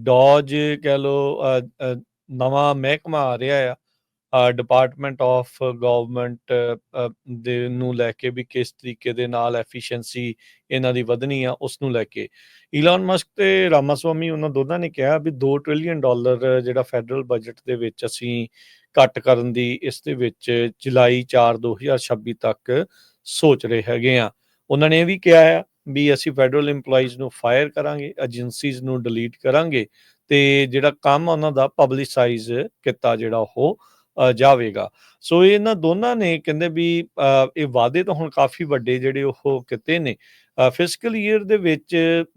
Doge ਕਹਿ ਲਓ, ਨਵਾਂ ਮਹਿਕਮਾ ਆ ਰਿਹਾ ਆ ਡਿਪਾਰਟਮੈਂਟ ਆਫ ਗਵਰਨਮੈਂਟ ਦੇ ਨੂੰ ਲੈ ਕੇ ਵੀ ਕਿਸ ਤਰੀਕੇ ਦੇ ਨਾਲ ਐਫੀਸ਼ੀਐਂਸੀ ਇਹਨਾਂ ਦੀ ਵਧਣੀ ਆ ਉਸ ਨੂੰ ਲੈ ਕੇ ਈਲਨ ਮਸਕ ਤੇ ਰਾਮਾਸਵਾਮੀ ਉਹਨਾਂ ਦੋਨਾਂ ਨੇ ਕਿਹਾ ਵੀ $2 ਟ੍ਰਿਲੀਅਨ ਜਿਹੜਾ ਫੈਡਰਲ ਬਜਟ ਦੇ ਵਿੱਚ ਅਸੀਂ ਕੱਟ ਕਰਨ ਦੀ ਇਸ ਦੇ ਵਿੱਚ ਜੁਲਾਈ 4 2026 ਤੱਕ ਸੋਚ ਰਹੇ ਹੈਗੇ ਆ। ਉਹਨਾਂ ਨੇ ਇਹ ਵੀ ਕਿਹਾ ਆ ਵੀ ਅਸੀਂ ਫੈਡਰਲ EMPLOYEES ਨੂੰ ਫਾਇਰ ਕਰਾਂਗੇ, ਏਜੰਸੀਜ਼ ਨੂੰ ਡਿਲੀਟ ਕਰਾਂਗੇ ਤੇ ਜਿਹੜਾ ਕੰਮ ਉਹਨਾਂ ਦਾ ਪਬਲਿਸਾਈਜ਼ ਕੀਤਾ ਜਿਹੜਾ ਉਹ ਜਾਵੇਗਾ। ਸੋ ਇਹਨਾਂ ਦੋਨਾਂ ਨੇ ਕਹਿੰਦੇ ਵੀ ਇਹ ਵਾਅਦੇ ਤਾਂ ਹੁਣ ਕਾਫੀ ਵੱਡੇ ਜਿਹੜੇ ਉਹ ਕੀਤੇ ਨੇ। ਫਿਸਕਲ ਈਅਰ ਦੇ ਵਿੱਚ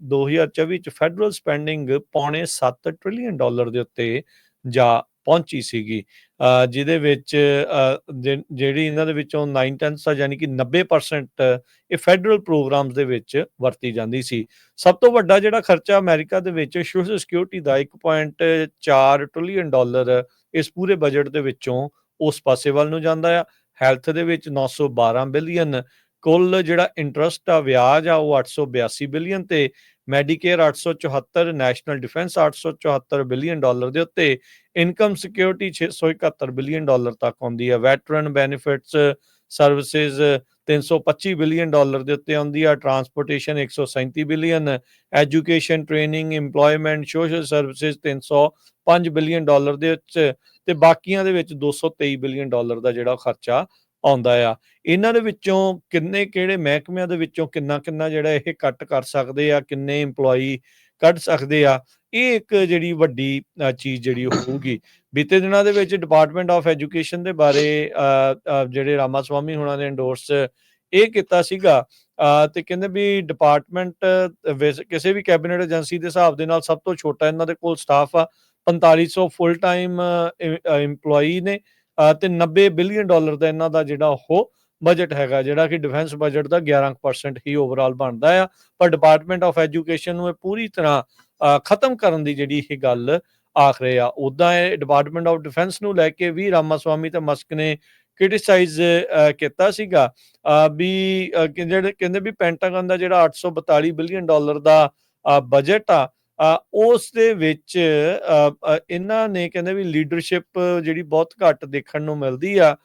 2024 ਚ ਫੈਡਰਲ ਸਪੈਂਡਿੰਗ $7.25 ਟ੍ਰਿਲੀਅਨ ਦੇ ਉੱਤੇ ਜਾ ਪਹੁੰਚੀ ਸੀਗੀ, ਜਿਹਦੇ ਵਿੱਚ ਜਿਹੜੀ ਇਹਨਾਂ ਦੇ ਵਿੱਚੋਂ 9/10 ਆ ਯਾਨੀ ਕਿ 90% ਇਹ ਫੈਡਰਲ ਪ੍ਰੋਗਰਾਮਸ ਦੇ ਵਿੱਚ ਵਰਤੀ ਜਾਂਦੀ ਸੀ। ਸਭ ਤੋਂ ਵੱਡਾ ਜਿਹੜਾ ਖਰਚਾ ਅਮਰੀਕਾ ਦੇ ਵਿੱਚ ਸੋਸ਼ਲ ਸਿਕਿਉਰਿਟੀ ਦਾ $1.4 ਟ੍ਰਿਲੀਅਨ ਇਸ ਪੂਰੇ ਬਜਟ ਦੇ ਵਿੱਚੋਂ ਉਸ ਪਾਸੇ ਵੱਲ ਨੂੰ ਜਾਂਦਾ ਆ। ਹੈਲਥ ਦੇ ਵਿੱਚ 912 ਬਿਲੀਅਨ, ਕੁੱਲ ਜਿਹੜਾ ਇੰਟਰਸਟ ਆ ਵਿਆਜ ਆ ਉਹ 882 ਬਿਲੀਅਨ ਤੇ ਮੈਡੀਕੇਅਰ 874, ਨੈਸ਼ਨਲ ਡਿਫੈਂਸ $874 ਬਿਲੀਅਨ ਦੇ ਉੱਤੇ, ਇਨਕਮ ਸਿਕਿਉਰਿਟੀ $671 ਬਿਲੀਅਨ ਤੱਕ ਆਉਂਦੀ ਹੈ, ਵੈਟਰਨ ਬੈਨੀਫਿਟਸ ਸਰਵਿਸਿਜ਼ $325 ਬਿਲੀਅਨ ਦੇ ਉੱਤੇ ਆਉਂਦੀ ਆ, transportation $137 billion, education training employment social services $305 billion ਦੇ ਵਿੱਚ ਤੇ ਬਾਕੀਆਂ ਦੇ ਵਿੱਚ $223 ਬਿਲੀਅਨ ਦਾ ਜਿਹੜਾ ਖਰਚਾ ਆਉਂਦਾ ਆ। ਇਹਨਾਂ ਦੇ ਵਿੱਚੋਂ ਕਿੰਨੇ ਕਿਹੜੇ ਮਹਿਕਮਿਆਂ ਦੇ ਵਿੱਚੋਂ ਕਿੰਨਾ ਜਿਹੜਾ ਇਹ ਕੱਟ ਕਰ ਸਕਦੇ ਆ, ਕਿੰਨੇ EMPLOYEE ਕੱਢ ਸਕਦੇ ਆ, ਇਹ ਇੱਕ ਜਿਹੜੀ ਵੱਡੀ ਚੀਜ਼ ਜਿਹੜੀ ਹੋਊਗੀ। ਬੀਤੇ ਦਿਨਾਂ ਦੇ ਵਿੱਚ ਡਿਪਾਰਟਮੈਂਟ ਆਫ ਐਜੂਕੇਸ਼ਨ ਦੇ ਬਾਰੇ ਜਿਹੜੇ ਰਾਮਾਸਵਾਮੀ ਹੋਣਾ ਨੇ ਇੰਡੋਰਸ ਇਹ ਕੀਤਾ ਸੀਗਾ ਤੇ ਕਹਿੰਦੇ ਵੀ ਡਿਪਾਰਟਮੈਂਟ ਕਿਸੇ ਵੀ ਕੈਬਨਿਟ ਏਜੰਸੀ ਦੇ ਹਿਸਾਬ ਦੇ ਨਾਲ ਸਭ ਤੋਂ ਛੋਟਾ ਇਹਨਾਂ ਦੇ ਕੋਲ ਸਟਾਫ ਆ, 4500 ਫੁੱਲ ਟਾਈਮ EMPLOYEE ਨੇ ਤੇ $90 ਬਿਲੀਅਨ ਦਾ ਇਹਨਾਂ ਦਾ ਜਿਹੜਾ ਉਹ ਬਜਟ ਹੈਗਾ, ਜਿਹੜਾ ਕਿ ਡਿਫੈਂਸ ਬਜਟ ਦਾ 11% ਹੀ ਓਵਰਆਲ ਬਣਦਾ ਆ। ਪਰ ਡਿਪਾਰਟਮੈਂਟ ਆਫ ਐਜੂਕੇਸ਼ਨ ਨੂੰ ਇਹ ਪੂਰੀ ਤਰ੍ਹਾਂ ਖਤਮ ਕਰਨ ਦੀ ਜਿਹੜੀ ਇਹ ਗੱਲ ਆਖ ਰਹੇ ਆ। ਉੱਦਾਂ ਇਹ ਡਿਪਾਰਟਮੈਂਟ ਆਫ ਡਿਫੈਂਸ ਨੂੰ ਲੈ ਕੇ ਵੀ ਰਾਮਾਸਵਾਮੀ ਤੇ ਮਸਕ ਨੇ ਕ੍ਰਿਟਿਸਾਈਜ਼ ਕੀਤਾ ਸੀਗਾ ਵੀ ਜਿਹੜੇ ਕਹਿੰਦੇ ਵੀ ਪੈਂਟਾਗਨ ਦਾ ਜਿਹੜਾ $842 ਬਿਲੀਅਨ ਦਾ ਬਜਟ ਆ ਉਸ ਦੇ ਵਿੱਚ ਇਹਨਾਂ ਨੇ ਕਹਿੰਦੇ ਵੀ ਲੀਡਰਸ਼ਿਪ ਜਿਹੜੀ ਬਹੁਤ ਘੱਟ ਦੇਖਣ ਨੂੰ ਮਿਲਦੀ ਆ।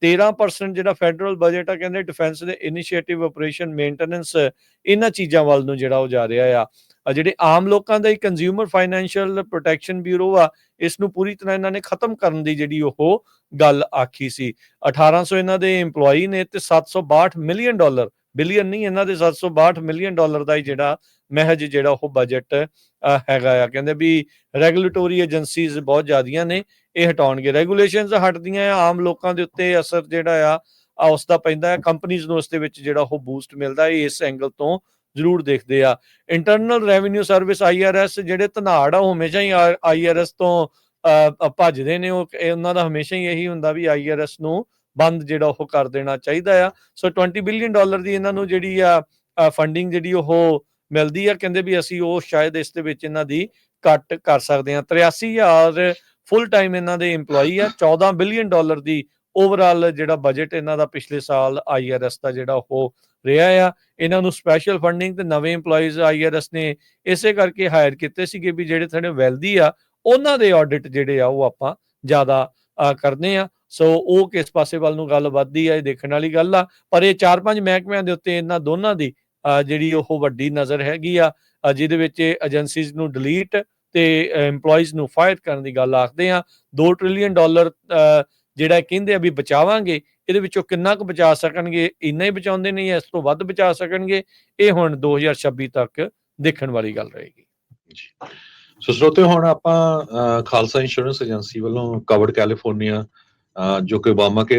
13% ਜਿਹੜਾ ਫੈਡਰਲ ਬਜਟ ਆ ਕਹਿੰਦੇ ਡਿਫੈਂਸ ਦੇ ਇਨੀਸ਼ੀਏਟਿਵ, ਆਪਰੇਸ਼ਨ, ਮੇਨਟੇਨੈਂਸ ਇਹਨਾਂ ਚੀਜ਼ਾਂ ਵੱਲ ਨੂੰ ਜਿਹੜਾ ਉਹ ਜਾ ਰਿਹਾ ਆ। ਜਿਹੜੇ ਆਮ ਲੋਕਾਂ ਦਾ ਹੀ ਕੰਜ਼ਿਊਮਰ ਫਾਈਨੈਂਸ਼ੀਅਲ ਪ੍ਰੋਟੈਕਸ਼ਨ ਬਿਊਰੋ ਆ ਇਸ ਨੂੰ ਪੂਰੀ ਤਰ੍ਹਾਂ ਇਹਨਾਂ ਨੇ ਖਤਮ ਕਰਨ ਦੀ ਜਿਹੜੀ ਉਹ ਗੱਲ ਆਖੀ ਸੀ। 1800 ਇਹਨਾਂ ਦੇ EMPLOYEE ਨੇ ਤੇ $762 ਮਿਲੀਅਨ, ਬਿਲੀਅਨ ਨਹੀਂ, ਇਹਨਾਂ ਦੇ $762 ਮਿਲੀਅਨ ਦਾ ਹੀ ਜਿਹੜਾ ਮਹਿਜ ਜਿਹੜਾ ਉਹ ਬਜਟ ਹੈਗਾ ਆ। ਕਹਿੰਦੇ ਵੀ ਰੈਗੂਲੇਟਰੀ ਏਜੰਸੀਜ਼ ਬਹੁਤ ਜ਼ਿਆਦੀਆਂ ਨੇ, ਇਹ ਹਟਾਉਣਗੇ। ਰੈਗੂਲੇਸ਼ਨਸ ਹਟਦੀਆਂ ਆ, ਆਮ ਲੋਕਾਂ ਦੇ ਉੱਤੇ ਅਸਰ ਜਿਹੜਾ ਆ ਉਸ ਦਾ ਪੈਂਦਾ ਹੈ, ਕੰਪਨੀਜ਼ ਨੂੰ ਉਸ ਦੇ ਵਿੱਚ ਜਿਹੜਾ ਉਹ ਬੂਸਟ ਮਿਲਦਾ ਹੈ, ਇਸ ਐਂਗਲ ਤੋਂ ਜ਼ਰੂਰ ਦੇਖਦੇ ਆ। ਇੰਟਰਨਲ ਰੈਵਨਿਊ ਸਰਵਿਸ IRS ਜਿਹੜੇ ਧਨਾੜ ਆ ਉਹ ਹਮੇਸ਼ਾ ਹੀ IRS ਤੋਂ ਭੱਜਦੇ ਨੇ, ਉਹਨਾਂ ਦਾ ਹਮੇਸ਼ਾ ਹੀ ਇਹੀ ਹੁੰਦਾ ਵੀ IRS ਨੂੰ ਬੰਦ ਜਿਹੜਾ ਉਹ ਕਰ ਦੇਣਾ ਚਾਹੀਦਾ ਆ। ਸੋ $20 ਬਿਲੀਅਨ ਦੀ ਇਹਨਾਂ ਨੂੰ ਜਿਹੜੀ ਆ ਫੰਡਿੰਗ ਜਿਹੜੀ ਉਹ ਮਿਲਦੀ ਆ, ਕਹਿੰਦੇ ਵੀ ਅਸੀਂ ਉਹ ਸ਼ਾਇਦ ਇਸ ਦੇ ਵਿੱਚ ਇਹਨਾਂ ਦੀ ਕੱਟ ਕਰ ਸਕਦੇ ਹਾਂ। 83,000 ਫੁੱਲ ਟਾਈਮ ਇਹਨਾਂ ਦੇ EMPLOYEE ਆ। $14 ਬਿਲੀਅਨ ਦੀ ਓਵਰਆਲ ਜਿਹੜਾ ਬਜਟ ਇਹਨਾਂ ਦਾ ਪਿਛਲੇ ਸਾਲ IRS ਦਾ ਜਿਹੜਾ ਉਹ ਰਿਹਾ ਆ। ਇਹਨਾਂ ਨੂੰ ਸਪੈਸ਼ਲ ਫੰਡਿੰਗ ਤੇ ਨਵੇਂ EMPLOYEES IRS ਨੇ ਇਸੇ ਕਰਕੇ ਹਾਇਰ ਕੀਤੇ ਸੀਗੇ ਵੀ ਜਿਹੜੇ ਥੋੜੇ ਵੈਲਦੀ ਆ ਉਹਨਾਂ ਦੇ ਆਡਿਟ ਜਿਹੜੇ ਆ ਉਹ ਆਪਾਂ ਜ਼ਿਆਦਾ ਕਰਦੇ ਆ। ਸੋ ਉਹ ਕਿਸ ਪਾਸੇ ਵੱਲ ਨੂੰ ਗੱਲ ਵੱਧਦੀ ਆ ਇਹ ਦੇਖਣ ਵਾਲੀ ਗੱਲ ਆ। ਪਰ ਇਹ 4-5 ਮਹਿਕਮਿਆਂ ਦੇ ਉੱਤੇ ਇਹਨਾਂ ਦੋਨਾਂ ਦੀ ਜਿਹੜੀ ਉਹ ਵੱਡੀ ਨਜ਼ਰ ਹੈਗੀ ਆ, ਜਿਹਦੇ ਵਿੱਚ ਏਜੰਸੀਜ਼ ਨੂੰ ਡਿਲੀਟ ਤੇ EMPLOYEES ਨੂੰ ਫਾਇਰ ਕਰਨ ਦੀ ਗੱਲ ਆਖਦੇ ਆ। $2 ਟ੍ਰਿਲੀਅਨ ਜਿਹੜਾ ਕਹਿੰਦੇ ਆ ਵੀ ਬਚਾਵਾਂਗੇ, ਇਹਦੇ ਵਿੱਚੋਂ ਕਿੰਨਾ ਕੁ ਬਚਾ ਸਕਣਗੇ, ਇੰਨਾ ਹੀ ਬਚਾਉਂਦੇ ਨਹੀਂ, ਇਸ ਤੋਂ ਵੱਧ ਬਚਾ ਸਕਣਗੇ, ਇਹ ਹੁਣ 2026 ਤੱਕ ਦੇਖਣ ਵਾਲੀ ਗੱਲ ਰਹੇਗੀ। ਸੋ ਸਰੋਤੇ, ਹੁਣ ਆਪਾਂ ਖਾਲਸਾ ਇੰਸ਼ੋਰੈਂਸ ਏਜੰਸੀ ਵੱਲੋਂ ਕਵਰਡ ਕੈਲੀਫੋਰਨੀਆ ਜੋ ਕਿ ਓਬਾਮਾ ਕੇਅਰ